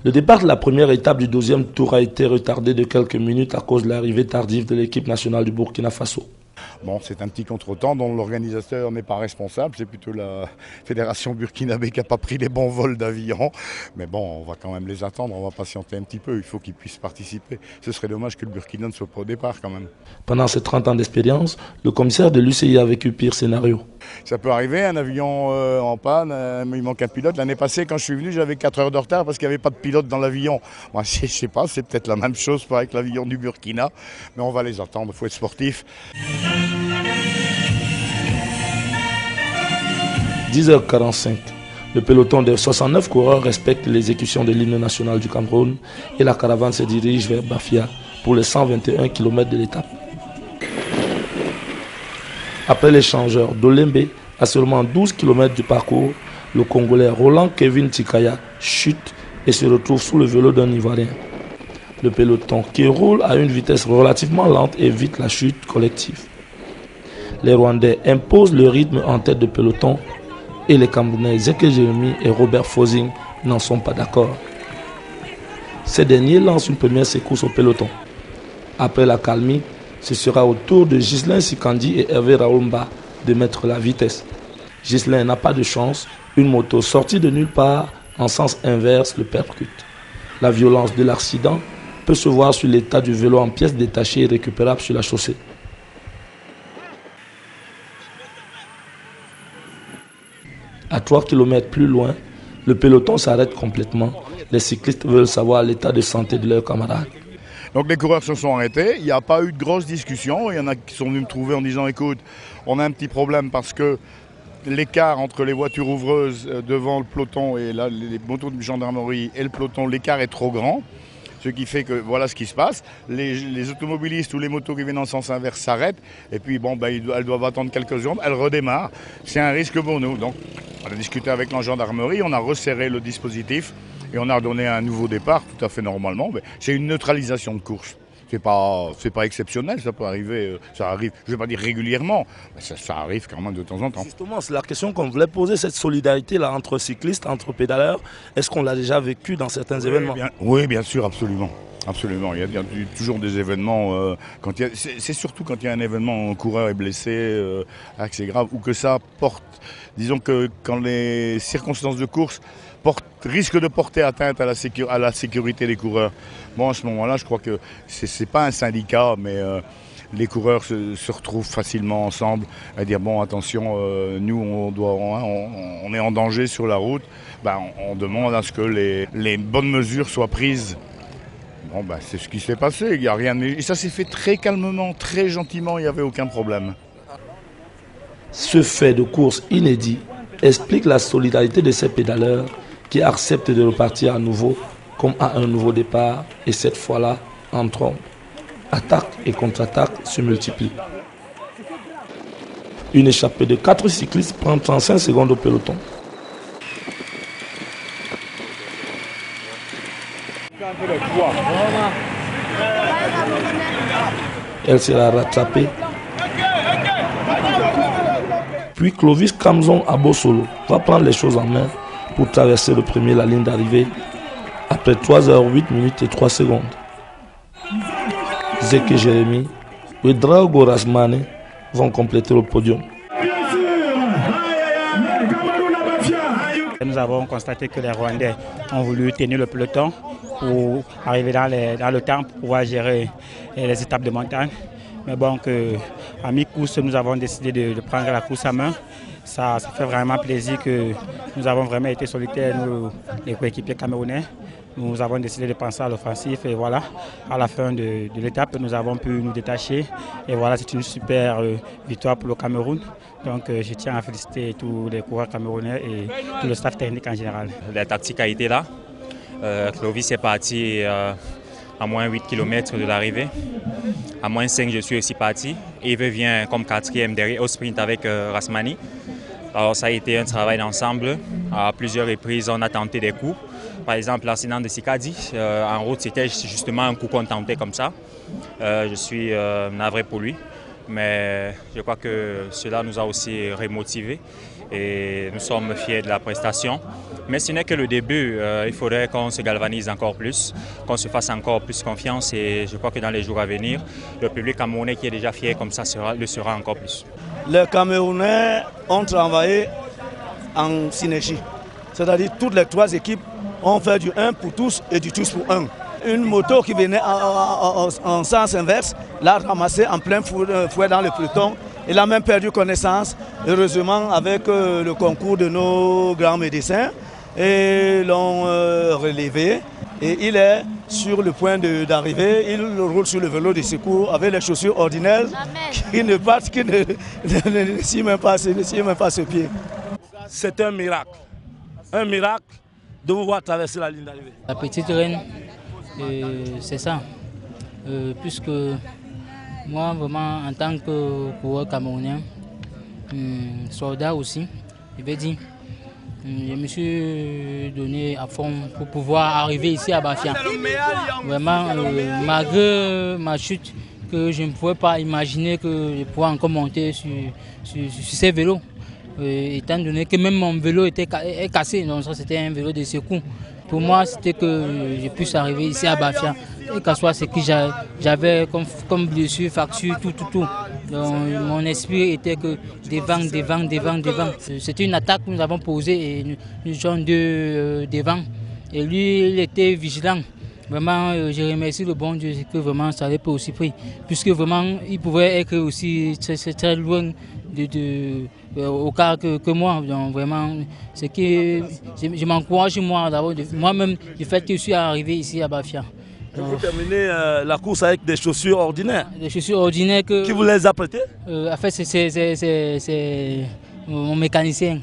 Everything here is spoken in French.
Le départ de la première étape du deuxième tour a été retardé de quelques minutes à cause de l'arrivée tardive de l'équipe nationale du Burkina Faso. Bon, c'est un petit contretemps dont l'organisateur n'est pas responsable, c'est plutôt la fédération burkinabé qui n'a pas pris les bons vols d'avion. Mais bon, on va quand même les attendre, on va patienter un petit peu, il faut qu'ils puissent participer. Ce serait dommage que le Burkina ne soit pas au départ quand même. Pendant ces 30 ans d'expérience, le commissaire de l'UCI a vécu pire scénario. Ça peut arriver, un avion en panne, il manque un pilote. L'année passée, quand je suis venu, j'avais 4 heures de retard parce qu'il n'y avait pas de pilote dans l'avion. Moi, je ne sais pas, c'est peut-être la même chose avec l'avion du Burkina, mais on va les attendre, il faut être sportif. 10h45, le peloton de 69 coureurs respecte l'exécution de l'hymne national du Cameroun et la caravane se dirige vers Bafia pour les 121 km de l'étape. Après l'échangeur d'Olembe, à seulement 12 km du parcours, le Congolais Roland Kevin Tikaya chute et se retrouve sous le vélo d'un Ivoirien. Le peloton qui roule à une vitesse relativement lente évite la chute collective. Les Rwandais imposent le rythme en tête de peloton et les Camerounais Zeke Jérémy et Robert Fosing n'en sont pas d'accord. Ces derniers lancent une première secousse au peloton. Après la calmie, ce sera au tour de Ghislain Sikandi et Hervé Raoumba de mettre la vitesse. Ghislain n'a pas de chance, une moto sortie de nulle part en sens inverse le percute. La violence de l'accident peut se voir sur l'état du vélo en pièces détachées et récupérable sur la chaussée. À 3 km plus loin, le peloton s'arrête complètement. Les cyclistes veulent savoir l'état de santé de leurs camarades. Donc les coureurs se sont arrêtés, il n'y a pas eu de grosse discussion. Il y en a qui sont venus me trouver en disant écoute, on a un petit problème parce que l'écart entre les voitures ouvreuses devant le peloton et là, les motos de gendarmerie et le peloton, l'écart est trop grand. Ce qui fait que voilà ce qui se passe. Les automobilistes ou les motos qui viennent en sens inverse s'arrêtent. Et puis bon, elles doivent attendre quelques secondes. Elles redémarrent. C'est un risque pour nous. Donc on a discuté avec la gendarmerie, on a resserré le dispositif et on a donné un nouveau départ tout à fait normalement. C'est une neutralisation de course. C'est pas exceptionnel, ça peut arriver, ça arrive, je ne vais pas dire régulièrement, mais ça arrive quand même de temps en temps. Justement, c'est la question qu'on voulait poser, cette solidarité-là entre cyclistes, entre pédaleurs, est-ce qu'on l'a déjà vécu dans certains événements? Oui, bien sûr, absolument. Absolument, il y a toujours des événements, c'est surtout quand il y a un événement, un coureur est blessé, c'est grave, ou que ça porte, disons que quand les circonstances de course risquent de porter atteinte à la sécurité des coureurs. Bon, à ce moment-là, je crois que c'est pas un syndicat, mais les coureurs se retrouvent facilement ensemble à dire bon, attention, nous on est en danger sur la route, on demande à ce que les bonnes mesures soient prises. Bon, c'est ce qui s'est passé, il n'y a rien. Et ça s'est fait très calmement, très gentiment, il n'y avait aucun problème. Ce fait de course inédit explique la solidarité de ces pédaleurs qui acceptent de repartir à nouveau comme à un nouveau départ et cette fois-là en trombe. Attaque et contre-attaque se multiplient. Une échappée de 4 cyclistes prend 35 secondes au peloton. Elle sera rattrapée. Puis Clovis Kamzon Abosolo va prendre les choses en main pour traverser le premier la ligne d'arrivée après 3h08 minutes et 3 secondes. Zeke Jérémy et Drago Rasmane vont compléter le podium. Nous avons constaté que les Rwandais ont voulu tenir le peloton pour arriver dans le temps pour pouvoir gérer les étapes de montagne. Mais bon, à mi-course, nous avons décidé de prendre la course à main. Ça fait vraiment plaisir que nous avons vraiment été solitaires, nous, les coéquipiers camerounais. Nous avons décidé de penser à l'offensif et voilà, à la fin de l'étape, nous avons pu nous détacher. Et voilà, c'est une super victoire pour le Cameroun. Donc je tiens à féliciter tous les coureurs camerounais et tout le staff technique en général. La tactique a été là. Clovis est parti à moins 8 km de l'arrivée. À moins 5, je suis aussi parti. Yves vient comme 4e derrière au sprint avec Rasmani. Alors ça a été un travail d'ensemble. À plusieurs reprises, on a tenté des coups. Par exemple, l'accident de Sikadi, en route, c'était justement un coup qu'on tentait comme ça. Je suis navré pour lui, mais je crois que cela nous a aussi remotivés et nous sommes fiers de la prestation. Mais ce n'est que le début. Il faudrait qu'on se galvanise encore plus, qu'on se fasse encore plus confiance et je crois que dans les jours à venir, le public camerounais qui est déjà fier comme ça le sera encore plus. Les Camerounais ont travaillé en synergie. C'est-à-dire toutes les trois équipes ont fait du 1 pour tous et du tous pour 1. Une moto qui venait en sens inverse l'a ramassé en plein fouet dans le peloton. Il a même perdu connaissance, heureusement avec le concours de nos grands médecins. Et l'ont relevé et il est sur le point d'arriver. Il roule sur le vélo de secours avec les chaussures ordinaires qui ne suivent même pas ce pied. C'est un miracle de vous voir traverser la ligne d'arrivée. La petite reine, c'est ça, puisque moi vraiment en tant que coureur camerounais, soldat aussi, je vais dire, je me suis donné à fond pour pouvoir arriver ici à Bafia. Vraiment, malgré ma chute, que je ne pouvais pas imaginer que je pourrais encore monter sur ces vélos. Étant donné que même mon vélo était cassé, donc ça c'était un vélo de secours. Pour moi, c'était que je puisse arriver ici à Bafia et qu'à soit ce que j'avais comme blessure, fracture, tout. Donc, mon esprit était que devant. C'était une attaque que nous avons posée et nous sommes deux devant. Et lui, il était vigilant. Vraiment, je remercie le bon Dieu que vraiment ça n'avait pas aussi pris. Puisque vraiment, il pouvait être aussi très loin au cas que moi. Donc vraiment, c'est que je m'encourage moi-même du fait que je suis arrivé ici à Bafia. Vous terminez la course avec des chaussures ordinaires. Des chaussures ordinaires que... Qui vous les a prêtées? En fait, c'est mon mécanicien.